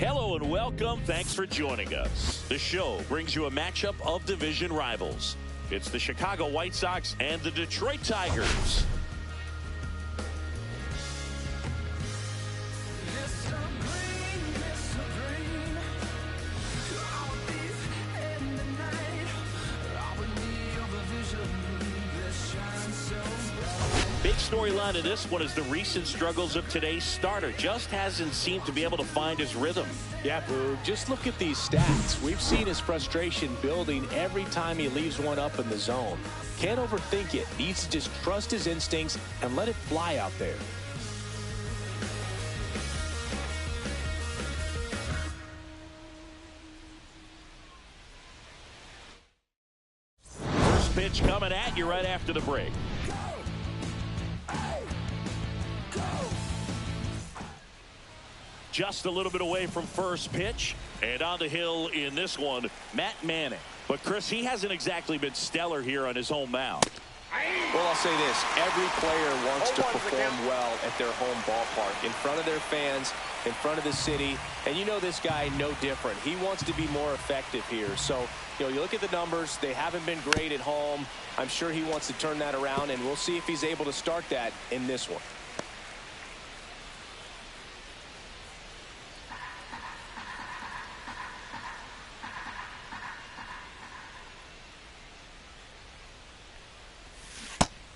Hello and welcome. Thanks for joining us. The show brings you a matchup of division rivals. It's the Chicago White Sox and the Detroit Tigers. Big storyline of this one is the recent struggles of today's starter. Just hasn't seemed to be able to find his rhythm. Yeah, Boog, just look at these stats. We've seen his frustration building every time he leaves one up in the zone. Can't overthink it. Needs to just trust his instincts and let it fly out there. First pitch coming at you right after the break. Just a little bit away from first pitch. And on the hill in this one, Matt Manning. But, Chris, he hasn't exactly been stellar here on his home mound. Well, I'll say this. Every player wants to perform well at their home ballpark, in front of their fans, in front of the city. And you know this guy no different. He wants to be more effective here. So, you look at the numbers. They haven't been great at home. I'm sure he wants to turn that around, and we'll see if he's able to start that in this one.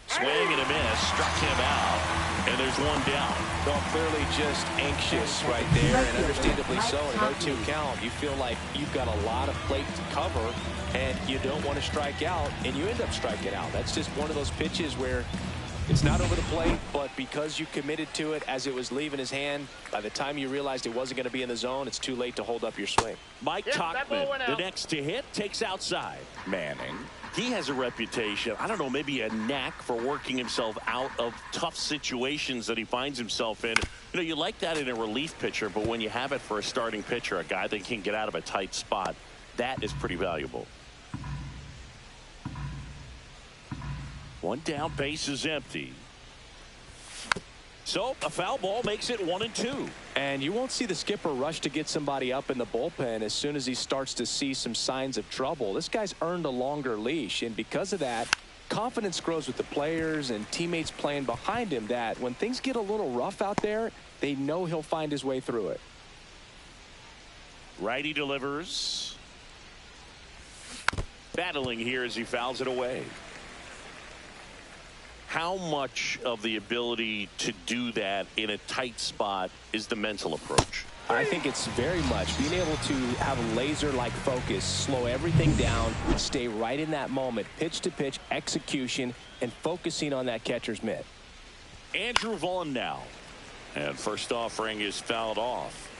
Swing and a miss, struck him out, and there's one down. Well, clearly just anxious right there, and understandably so. In an 0-2 count, you feel like you've got a lot of plate to cover, and you don't want to strike out, and you end up striking out. That's just one of those pitches where it's not over the plate, but because you committed to it as it was leaving his hand, by the time you realized it wasn't going to be in the zone, it's too late to hold up your swing. Mike Tauchman, the next to hit, takes outside. Manning. He has a reputation, I don't know, maybe a knack for working himself out of tough situations that he finds himself in. You like that in a relief pitcher, but when you have it for a starting pitcher, a guy that can get out of a tight spot, that is pretty valuable. One down, base is empty. So a foul ball makes it 1-2. And you won't see the skipper rush to get somebody up in the bullpen as soon as he starts to see some signs of trouble. This guy's earned a longer leash, and because of that, confidence grows with the players and teammates playing behind him, that when things get a little rough out there, they know he'll find his way through it. Righty delivers. Battling here as he fouls it away. How much of the ability to do that in a tight spot is the mental approach? I think it's very much being able to have a laser-like focus, slow everything down, stay right in that moment, pitch-to-pitch execution, and focusing on that catcher's mitt. Andrew Vaughn now. And first offering is fouled off.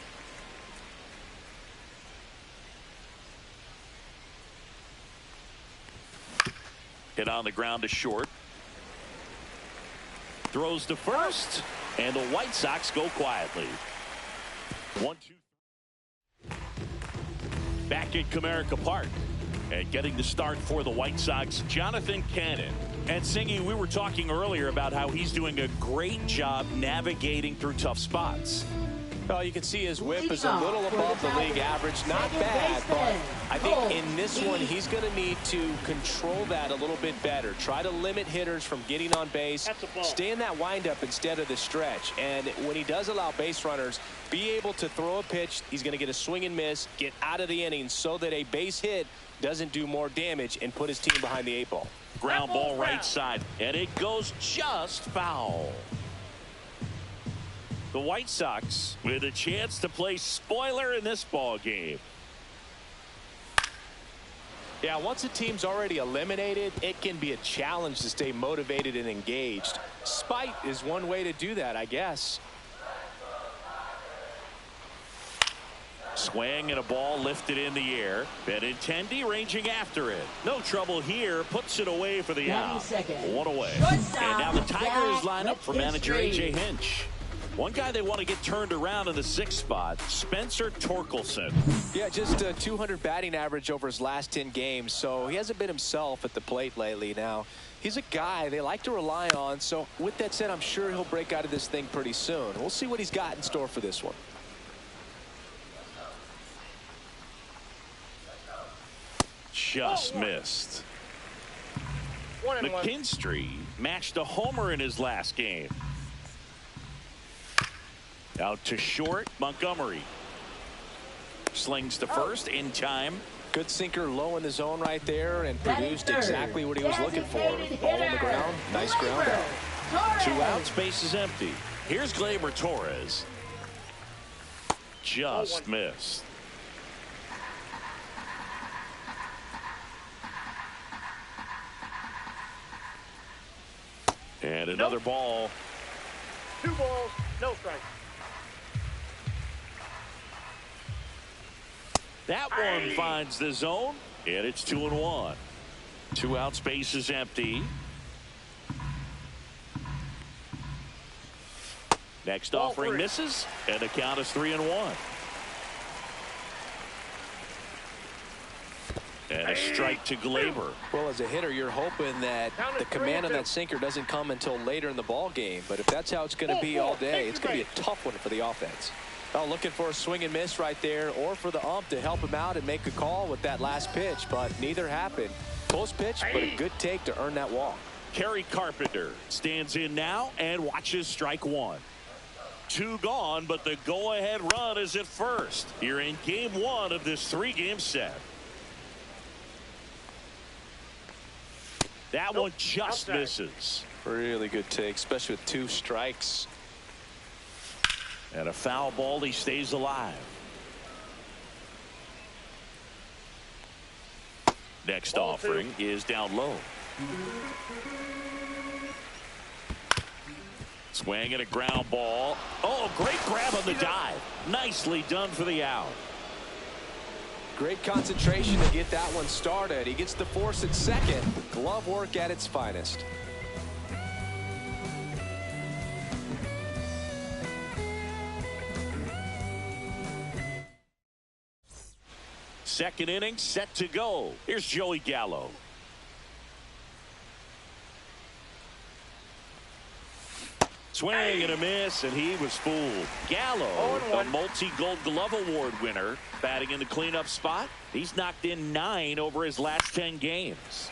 Hit on the ground to short. Throws to first, and the White Sox go quietly. 1-2. Back at Comerica Park, and getting the start for the White Sox, Jonathan Cannon. And Singy, we were talking earlier about how he's doing a great job navigating through tough spots. Well, you can see his whip is a little above the league average. Not bad, but I think in this one, he's going to need to control that a little bit better. Try to limit hitters from getting on base. Stay in that windup instead of the stretch. And when he does allow base runners, be able to throw a pitch. He's going to get a swing and miss, get out of the inning so that a base hit doesn't do more damage and put his team behind the 8 ball. Ground ball right side, and it goes just foul. The White Sox with a chance to play spoiler in this ball game. Yeah, once a team's already eliminated, it can be a challenge to stay motivated and engaged. Spite is one way to do that, I guess. Swing and a ball lifted in the air. Benintendi ranging after it. No trouble here. Puts it away for the out. One away. And now the Tigers line up for manager A.J. Hinch. One guy they want to get turned around in the 6th spot, Spencer Torkelson. Yeah, just a 200 batting average over his last 10 games, so he hasn't been himself at the plate lately. Now, he's a guy they like to rely on, so with that said, I'm sure he'll break out of this thing pretty soon. We'll see what he's got in store for this one. just missed. 1-1. McKinstry matched a homer in his last game. Out to short, Montgomery. Slings to first in time. Good sinker low in the zone right there and produced exactly what he was looking for. Ball on the ground. Nice ground out. 2 outs, base is empty. Here's Gleyber Torres. Just missed. And another ball. 2 balls, no strike. That one finds the zone, and it's 2-1. 2 outs, base is empty. Next offering misses, and the count is 3-1. And a strike to Gleyber. Well, as a hitter, you're hoping that the command on that sinker doesn't come until later in the ball game. But if that's how it's going to be all day, it's going to be a tough one for the offense. Oh, looking for a swing and miss right there, or for the ump to help him out and make a call with that last pitch, but neither happened. Close pitch, but a good take to earn that walk. Kerry Carpenter stands in now and watches strike 1. 2 gone, but the go-ahead run is at first. Here in game 1 of this 3-game set. That one just misses. Really good take, especially with 2 strikes. And a foul ball, he stays alive. Next offering is down low. Swing and a ground ball. Oh, great grab on the dive. Nicely done for the out. Great concentration to get that one started. He gets the force at second. Glove work at its finest. Second inning set to go. Here's Joey Gallo. Swing and a miss, and he was fooled. Gallo, a multi-Gold Glove Award winner, batting in the cleanup spot. He's knocked in 9 over his last 10 games.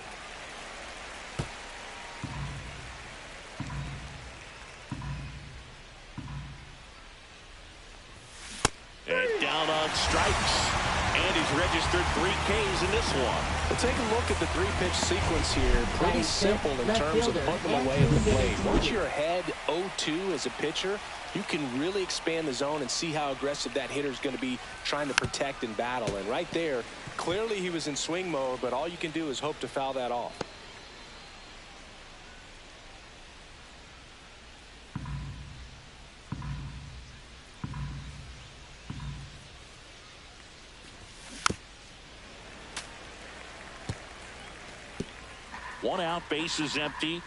And down on strikes. And he's registered 3 Ks in this one. Well, take a look at the 3-pitch sequence here. Pretty simple in terms of putting them away at the plate. Once you're ahead 0-2 as a pitcher, you can really expand the zone and see how aggressive that hitter is going to be trying to protect and battle. And right there, clearly he was in swing mode, but all you can do is hope to foul that off. One out, base is empty.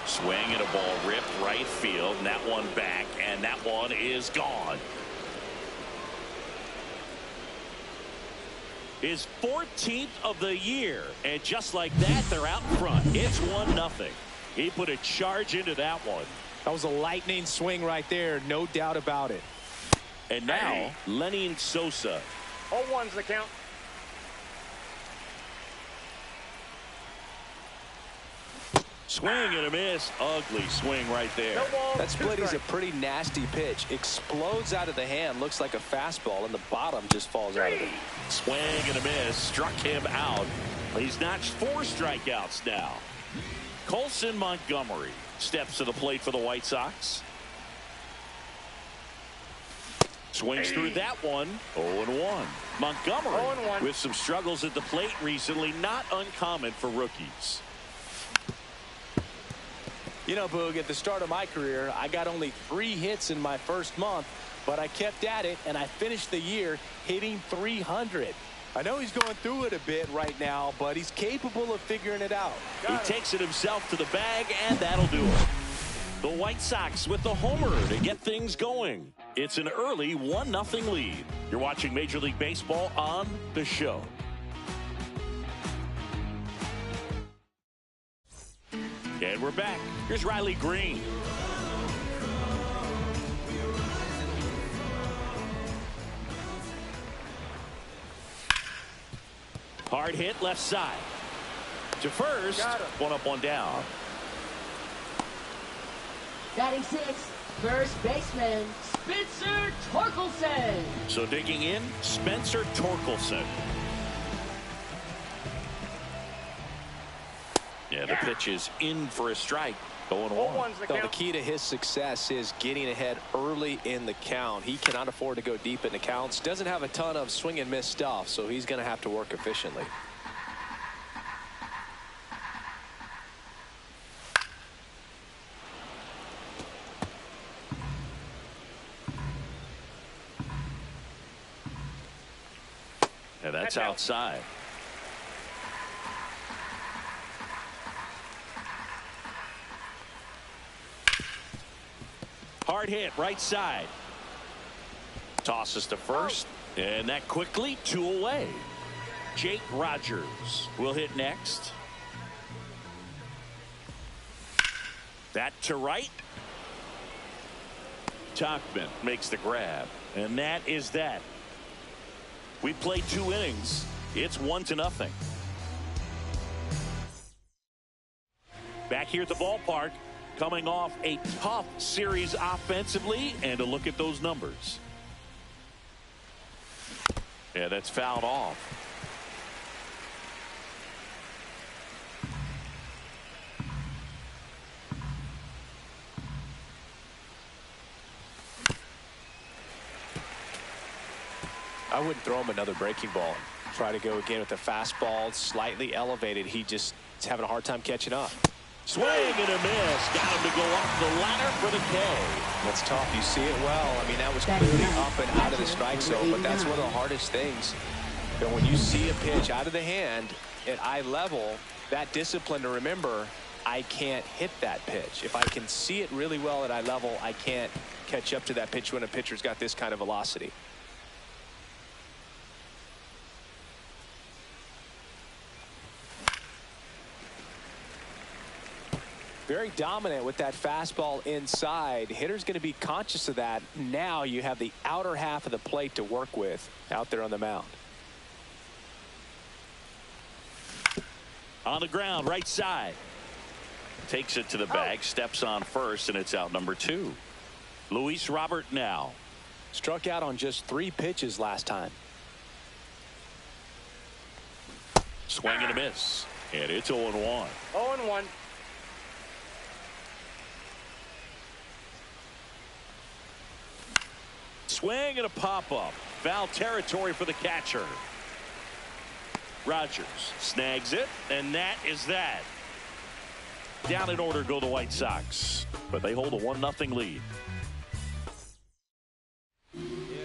Swing and a ball ripped right field, and that one back, and that one is gone. His 14th of the year, and just like that, they're out in front. It's 1-0. He put a charge into that one. That was a lightning swing right there, no doubt about it. And now, Lenny Sosa. 0-1's the count. Swing and a miss. Ugly swing right there. No ball, that split is a pretty nasty pitch. Explodes out of the hand. Looks like a fastball, and the bottom just falls out of it. Swing and a miss. Struck him out. He's notched 4 strikeouts now. Colson Montgomery steps to the plate for the White Sox. Swings through that one. 0-1. Montgomery 0-1. with some struggles at the plate recently. Not uncommon for rookies. You know, Boog, at the start of my career, I got only 3 hits in my first month, but I kept at it, and I finished the year hitting 300. I know he's going through it a bit right now, but he's capable of figuring it out. He takes it himself to the bag, and that'll do it. The White Sox with the homer to get things going. It's an early 1-0 lead. You're watching Major League Baseball on The Show. And we're back. Here's Riley Green. Hard hit left side. To first. One up, one down. Batting sixth, first baseman, Spencer Torkelson. So digging in, Spencer Torkelson. Yeah, the pitch is in for a strike. 0-1. The key to his success is getting ahead early in the count. He cannot afford to go deep in the counts. Doesn't have a ton of swing and miss stuff, so he's going to have to work efficiently. Yeah, that's outside. Hard hit right side. Tosses to first, and that quickly 2 away. Jake Rogers will hit next. That to right. Tauchman makes the grab, and that is that. We played 2 innings. It's 1-0. Back here at the ballpark, coming off a tough series offensively, and a look at those numbers. Yeah, that's fouled off. I woun't throw him another breaking ball. Try to go again with the fastball, slightly elevated. He just is having a hard time catching up. Swing and a miss. Got him to go up the ladder for the K. That's tough. You see it well. I mean, that was clearly up and out of the strike zone, but that's one of the hardest things. But when you see a pitch out of the hand at eye level, that discipline to remember, I can't hit that pitch. If I can see it really well at eye level, I can't catch up to that pitch when a pitcher's got this kind of velocity. Very dominant with that fastball inside. Hitter's going to be conscious of that. Now you have the outer half of the plate to work with out there on the mound. On the ground, right side. Takes it to the bag, steps on first, and it's out number 2. Luis Robert now. Struck out on just 3 pitches last time. Swing and a miss. And it's 0-1. 0-1. Swing and a pop-up. Foul territory for the catcher. Rogers snags it, and that is that. Down in order go the White Sox, but they hold a 1-0 lead.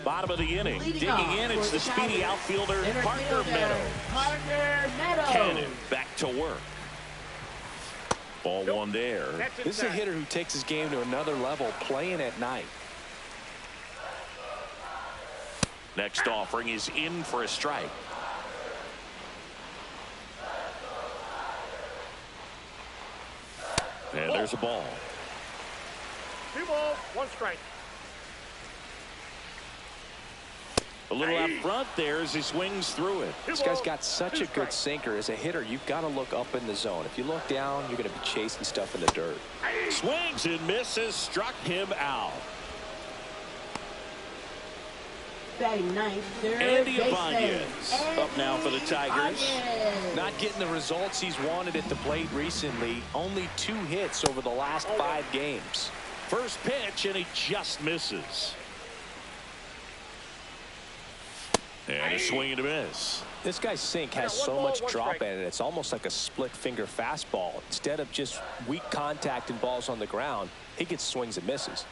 Bottom of the inning. Digging in, it's the speedy outfielder, Parker Meadows. Cannon back to work. Ball one there. This is a hitter who takes his game to another level, playing at night. Next offering is in for a strike. And there's a ball. 2 balls, 1 strike. A little out front there as he swings through it. This guy's got such a good sinker. As a hitter, you've got to look up in the zone. If you look down, you're going to be chasing stuff in the dirt. Swings and misses, struck him out. Batting ninth, third Andy baseman, Ibanez up now for the Tigers. Not getting the results he's wanted at the plate recently. Only 2 hits over the last 5 games. First pitch, and he just misses. And a swing and a miss. This guy's sink has so much drop in it. It's almost like a split finger fastball. Instead of just weak contact and balls on the ground, he gets swings and misses.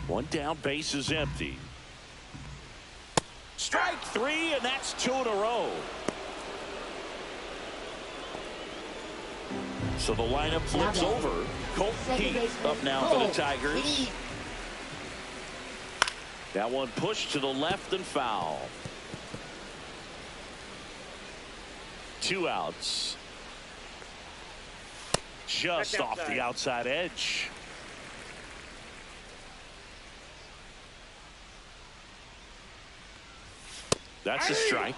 One down, base is empty. Strike 3, and that's 2 in a row. So the lineup flips over. Colt Heath up now for the Tigers. That one pushed to the left and foul. 2 outs. Just off the outside edge. That's a strike.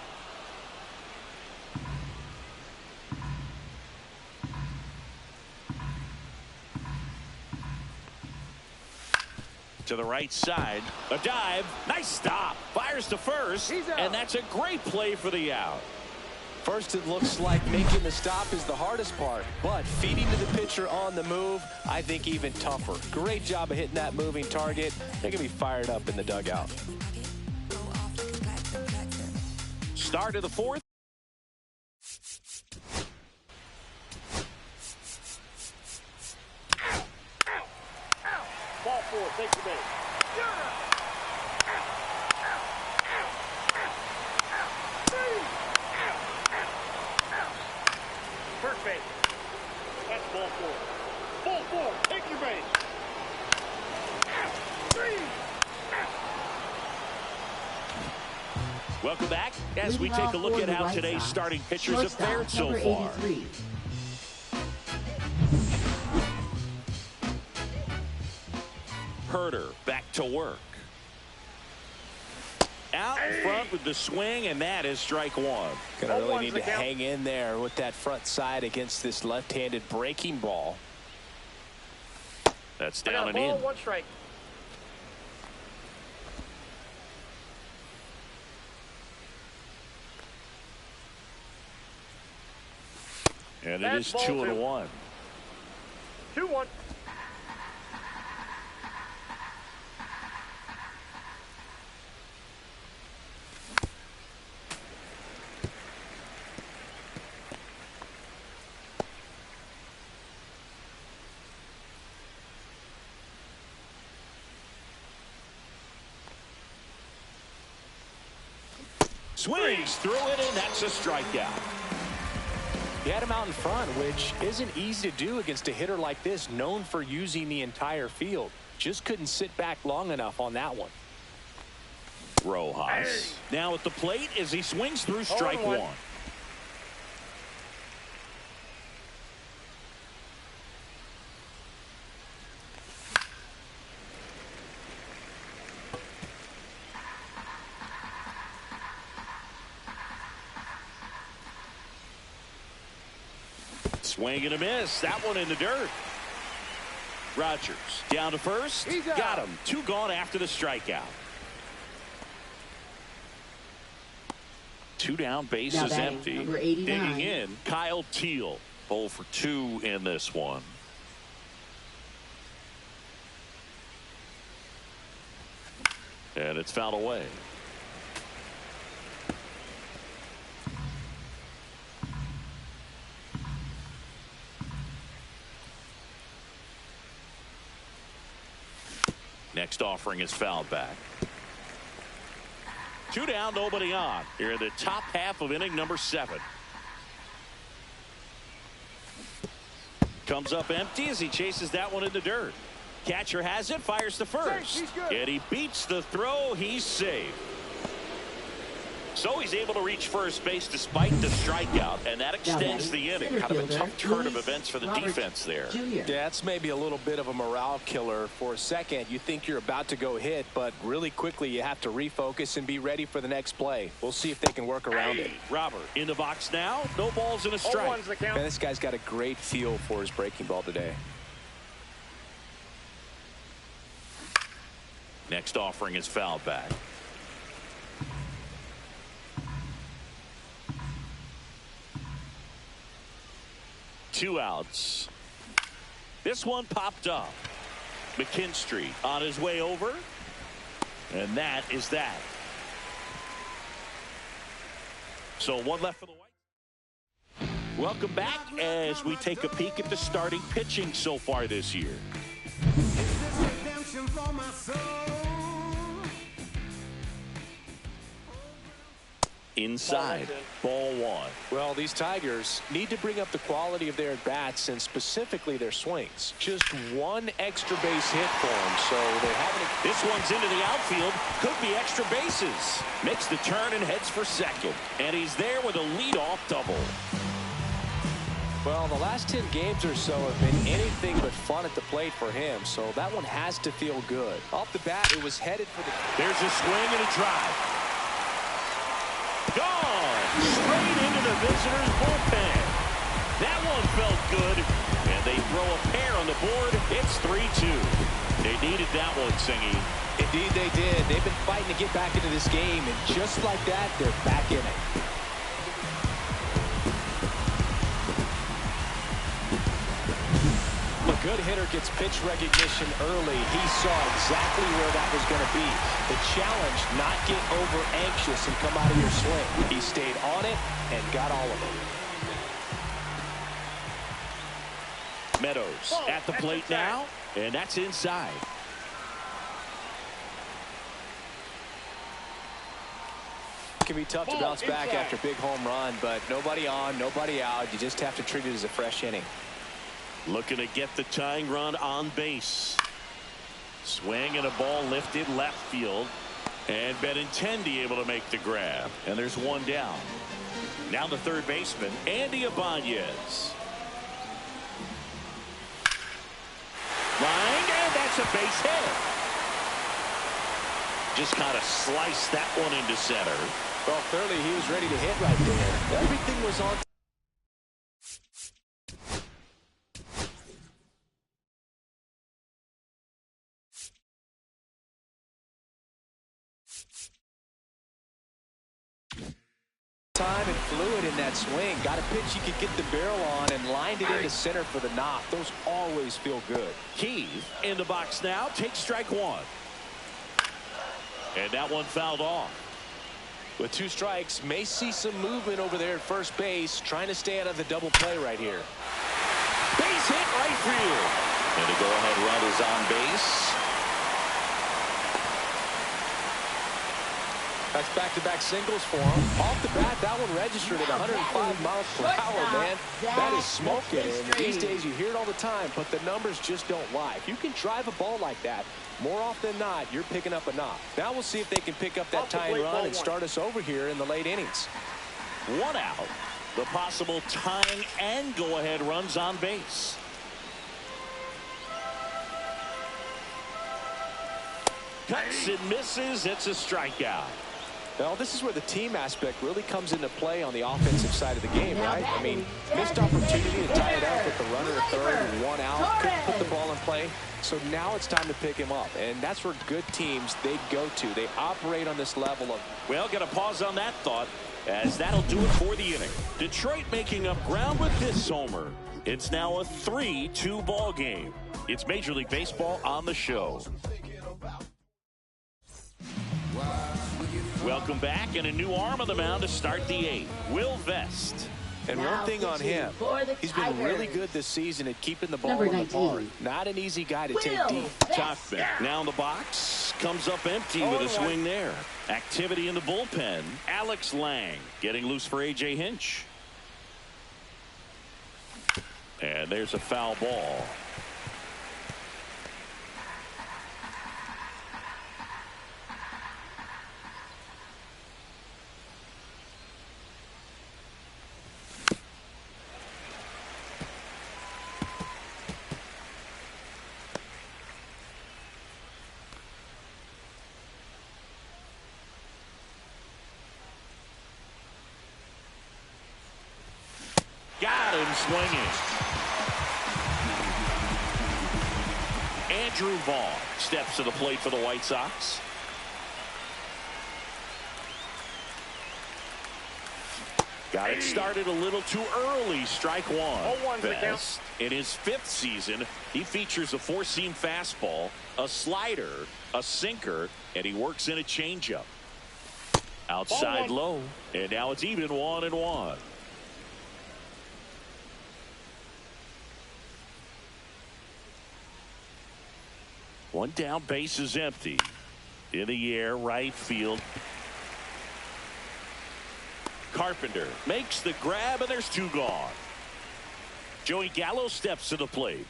To the right side, a dive, nice stop, fires to first, and that's a great play for the out. First, it looks like making the stop is the hardest part, but feeding to the pitcher on the move, I think even tougher. Great job of hitting that moving target. They're going to be fired up in the dugout. Start of the fourth. Ball four, take the base. First base. That's ball four. Ball four, take your base. Welcome back as we take a look at how today's starting pitchers have fared so far. 83. Herder back to work. Out in front with the swing, and that is strike one. Gonna really need to hang in there with that front side against this left-handed breaking ball. That's down and in. One strike. And it is 2-1. 2-1. Swings through it, and that's a strikeout. He had him out in front, which isn't easy to do against a hitter like this, known for using the entire field. Just couldn't sit back long enough on that one. Rojas now at the plate as he swings through strike one. Swing and a miss. That one in the dirt. Rogers down to first. Got him. 2 gone after the strikeout. 2 down, bases empty. Digging in, Kyle Teel. 0 for 2 in this one. And it's fouled away. Next offering is fouled back. 2 down, nobody on. Here in the top half of inning number 7. Comes up empty as he chases that one in the dirt. Catcher has it, fires to first. And he beats the throw. He's safe. So he's able to reach first base despite the strikeout, and that extends the inning. Kind of a tough turn of events for the defense there. Yeah, that's maybe a little bit of a morale killer. For a second, you think you're about to go hit, but really quickly you have to refocus and be ready for the next play. We'll see if they can work around it. Robert in the box now. No balls and a strike. Man, this guy's got a great feel for his breaking ball today. Next offering is fouled back. 2 outs. This one popped up. McKinstry on his way over. And that is that. So 1 left for the White. Welcome back as we take a peek at the starting pitching so far this year. Inside, ball 1. Well, these Tigers need to bring up the quality of their at-bats and specifically their swings. Just 1 extra base hit for them, so they're having a... This one's into the outfield. Could be extra bases. Makes the turn and heads for second. And he's there with a leadoff double. Well, the last 10 games or so have been anything but fun at the plate for him, so that one has to feel good. Off the bat, it was headed for the... There's a swing and a drive. visitors' bullpen. That one felt good, and they throw a pair on the board. It's 3-2. They needed that one, Singy. Indeed they did. They've been fighting to get back into this game, and just like that, they're back in it. A good hitter gets pitch recognition early. He saw exactly where that was going to be. The challenge, not get over anxious and come out of your swing. He stayed on it and got all of it. Meadows at the plate now, and that's inside. It can be tough to bounce back after a big home run, but nobody on, nobody out. You just have to treat it as a fresh inning. Looking to get the tying run on base. Swing and a ball lifted left field. And Benintendi able to make the grab. And there's one down. Now the third baseman, Andy Ibanez. Line, and that's a base hit. Just kind of sliced that one into center. Well, clearly he was ready to hit right there. Everything was on. Time and fluid in that swing. Got a pitch you could get the barrel on and lined it into center for the knock. Those always feel good. Keith in the box now. Takes strike one. And that one fouled off. With 2 strikes, may see some movement over there at first base, trying to stay out of the double play right here. Base hit right field. And the go-ahead run is on base. That's back-to-back singles for him. Off the bat, that one registered at 105 miles per hour, man. That is smoking. And these days, you hear it all the time, but the numbers just don't lie. If you can drive a ball like that, more often than not, you're picking up a knock. Now we'll see if they can pick up that tying run and start us over here in the late innings. One out. The possible tying and go-ahead runs on base. Cuts and misses. It's a strikeout. Well, this is where the team aspect really comes into play on the offensive side of the game, right? I mean, missed opportunity to tie it up with the runner at third and one out. Couldn't put the ball in play. So now it's time to pick him up. And that's where good teams, they go to. They operate on this level of... Well, got to pause on that thought, as that'll do it for the inning. Detroit making up ground with this homer. It's now a 3-2 ball game. It's Major League Baseball on the show. Welcome back, and a new arm on the mound to start the 8th. Will Vest. And one thing on him, he's been really good this season at keeping the ball in the park. Not an easy guy to take deep. Tough now in the box. Comes up empty with a swing there. Activity in the bullpen. Alex Lang getting loose for A.J. Hinch. And there's a foul ball. Got him swinging. Andrew Vaughn steps to the plate for the White Sox. Got it started a little too early. Strike one. Best. In his 5th season, he features a 4-seam fastball, a slider, a sinker, and he works in a changeup. Outside low, and now it's even 1-1. One down, base is empty. In the air, right field. Carpenter makes the grab, and there's 2 gone. Joey Gallo steps to the plate.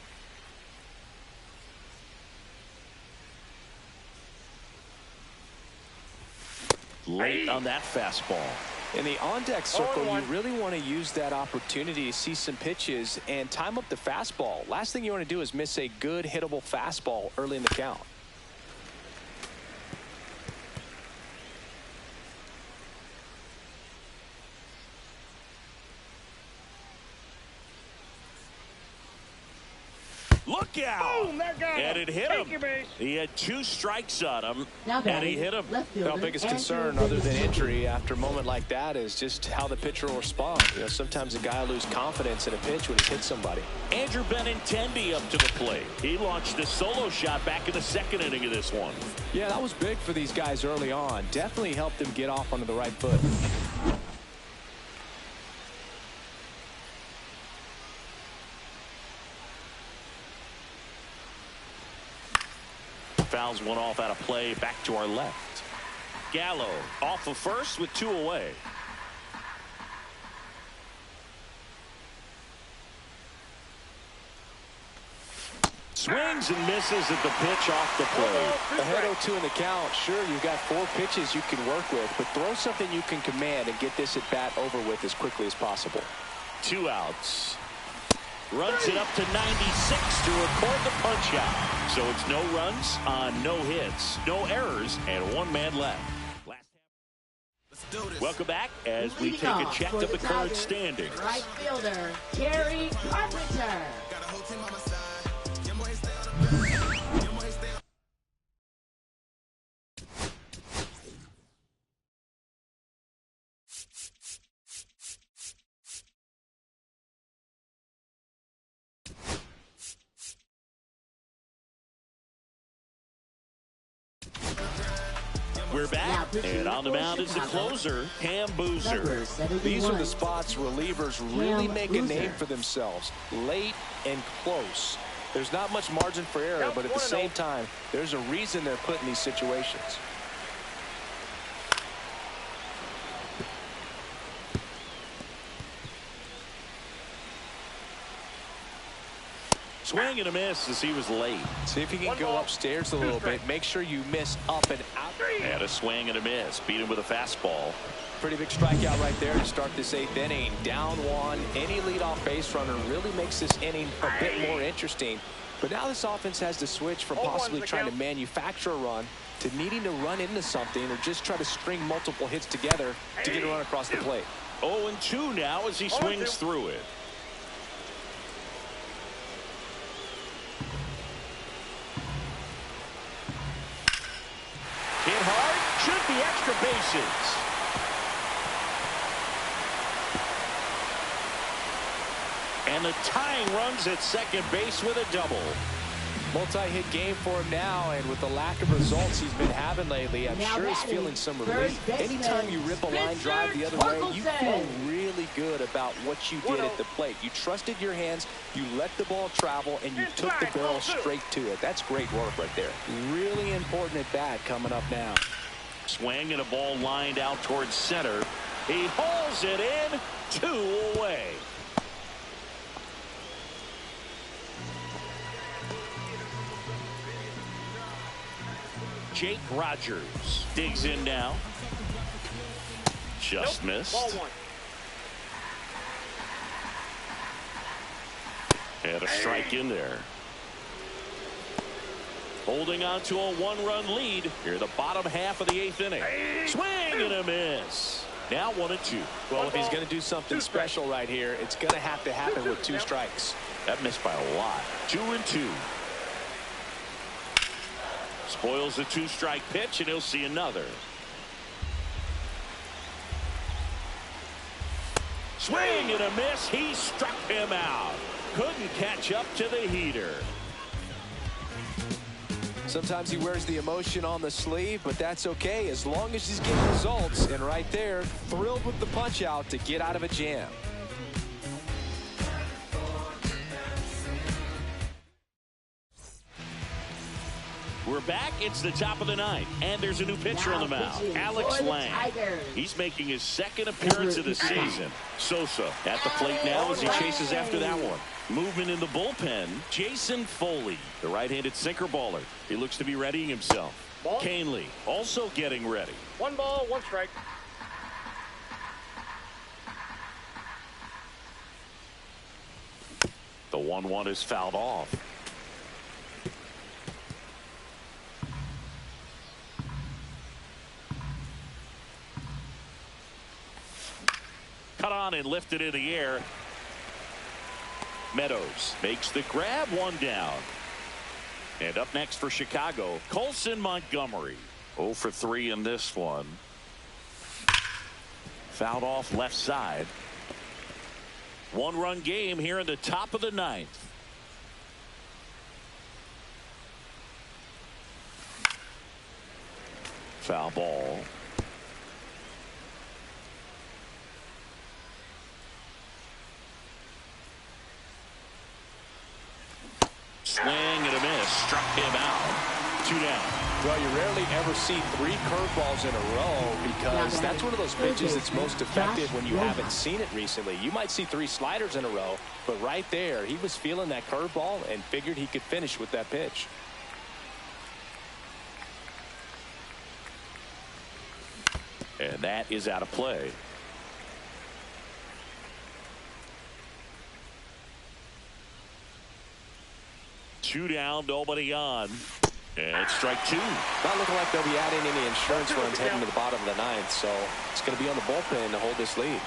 Late on that fastball. In the on-deck circle, you really want to use that opportunity to see some pitches and time up the fastball. Last thing you want to do is miss a good hittable fastball early in the count. strikeout. Boom, that got And him. it hit Take him. your base. He had 2 strikes on him, Now and batting, he hit him. left fielder, Our biggest Andrew concern, other than Benintendi. injury, after a moment like that, is just how the pitcher will respond. You know, sometimes a guy will lose confidence in a pitch when he hits somebody. Andrew Benintendi up to the plate. He launched a solo shot back in the 2nd inning of this one. Yeah, that was big for these guys early on. Definitely helped them get off onto the right foot. Fouls one off out of play, back to our left. Gallo off of first with 2 away. Swings and misses at the pitch off the plate. Ahead 0-2 in the count. Sure, you've got 4 pitches you can work with, but throw something you can command and get this at bat over with as quickly as possible. 2 outs. Runs it up to 96 to record the punch out. So it's no runs on no hits, no errors, and 1 man left. Welcome back as we take a check of the current standings. Right fielder, Gary Carpenter. We're back, and on the mound is the closer, Cam Boozer. These are the spots relievers really make a name for themselves. Late and close. There's not much margin for error, but at the same time, there's a reason they're put in these situations. Swing and a miss as he was late. See if you can go upstairs a little bit. Make sure you miss up and out. And a swing and a miss. Beat him with a fastball. Pretty big strikeout right there to start this 8th inning. Down 1. Any leadoff base runner really makes this inning a bit more interesting. But now this offense has to switch from possibly trying to manufacture a run to needing to run into something or just try to string multiple hits together to get a run across the plate. 0-2 now as he swings through it. Hit hard, should be extra bases. And the tying runs at second base with a double. Multi-hit game for him now, and with the lack of results he's been having lately, I'm sure he's feeling some relief. Anytime you rip a line drive the other way, you feel really good about what you did at the plate. You trusted your hands, you let the ball travel, and you took the barrel straight to it. That's great work right there. Really important at bat coming up now. Swing and a ball lined out towards center. He hauls it in, 2 away. Jake Rogers digs in now. Just missed. Ball 1. And a strike in there. Holding on to a 1-run lead here in the bottom half of the 8th inning. Swing and a miss. Now 1-2. Well, if he's going to do something special right here, it's going to have to happen with 2 strikes. That missed by a lot. 2-2. Spoils the 2-strike pitch, and he'll see another. Swing and a miss. He struck him out. Couldn't catch up to the heater. Sometimes he wears the emotion on the sleeve, but that's okay as long as he's getting results. And right there, thrilled with the punch out to get out of a jam. We're back. It's the top of the 9th, and there's a new pitcher on the mound, Alex Lang. He's making his 2nd appearance of the season. Sosa at the plate now as he chases after that one. Movement in the bullpen, Jason Foley, the right-handed sinker baller. He looks to be readying himself. Canely also getting ready. 1 ball, 1 strike. The 1-1 is fouled off. Cut on and lifted in the air. Meadows makes the grab, 1 down. And up next for Chicago, Colson Montgomery. 0 for 3 in this one. Fouled off left side. 1-run game here in the top of the 9th. Foul ball. Swing and a miss. Struck him out. 2 down. Well, you rarely ever see 3 curveballs in a row because that's one of those pitches that's most effective when you haven't seen it recently. You might see 3 sliders in a row, but right there, he was feeling that curveball and figured he could finish with that pitch. And that is out of play. Two down, nobody on. And strike 2. Not looking like they'll be adding any insurance runs heading to the bottom of the 9th, so it's going to be on the bullpen to hold this lead.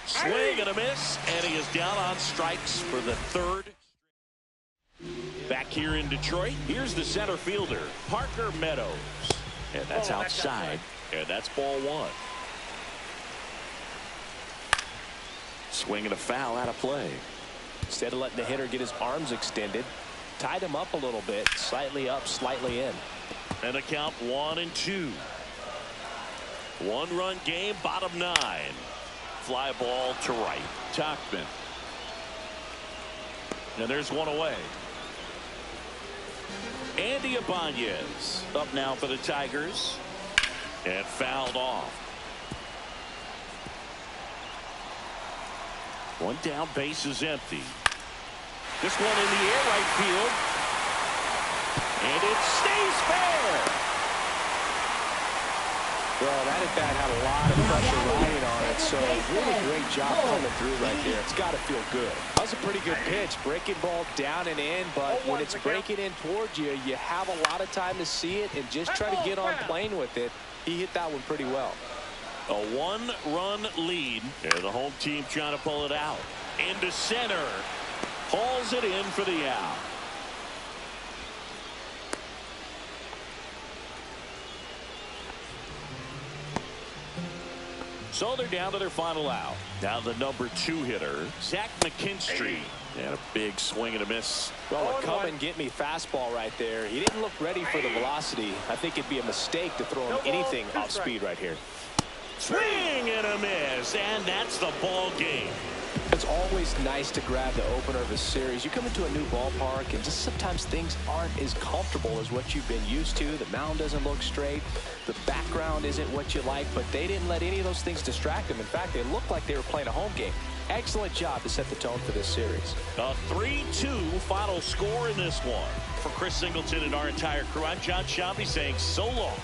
Swing and a miss, and he is down on strikes for the 3rd. Back here in Detroit, here's the center fielder, Parker Meadows. And that's outside, and that's ball 1. Swing and a foul out of play. Instead of letting the hitter get his arms extended, tied him up a little bit, slightly up, slightly in. And a count 1-2. 1-run game, bottom 9. Fly ball to right. Tauchman. And there's one away. Andy Ibanez up now for the Tigers. And fouled off. 1 down, base is empty. This one in the air, right field. And it stays fair. Well, that at bat had a lot of pressure riding on it, so really great job coming through right there. It's got to feel good. That was a pretty good pitch. Breaking ball down and in, but when it's breaking in towards you, you have a lot of time to see it and just try to get on plane with it. He hit that one pretty well. A 1-run lead, and the home team trying to pull it out. Into center. Hauls it in for the out. So they're down to their final out. Now the number 2 hitter, Zach McKinstry. And a big swing and a miss. Well, a come and get me fastball right there. He didn't look ready for the velocity. I think it'd be a mistake to throw him anything off speed right here. Swing and a miss, and that's the ball game. It's always nice to grab the opener of a series. You come into a new ballpark, and just sometimes things aren't as comfortable as what you've been used to. The mound doesn't look straight. The background isn't what you like, but they didn't let any of those things distract them. In fact, they looked like they were playing a home game. Excellent job to set the tone for this series. A 3-2 final score in this one. For Chris Singleton and our entire crew, I'm John Sciambi saying so long.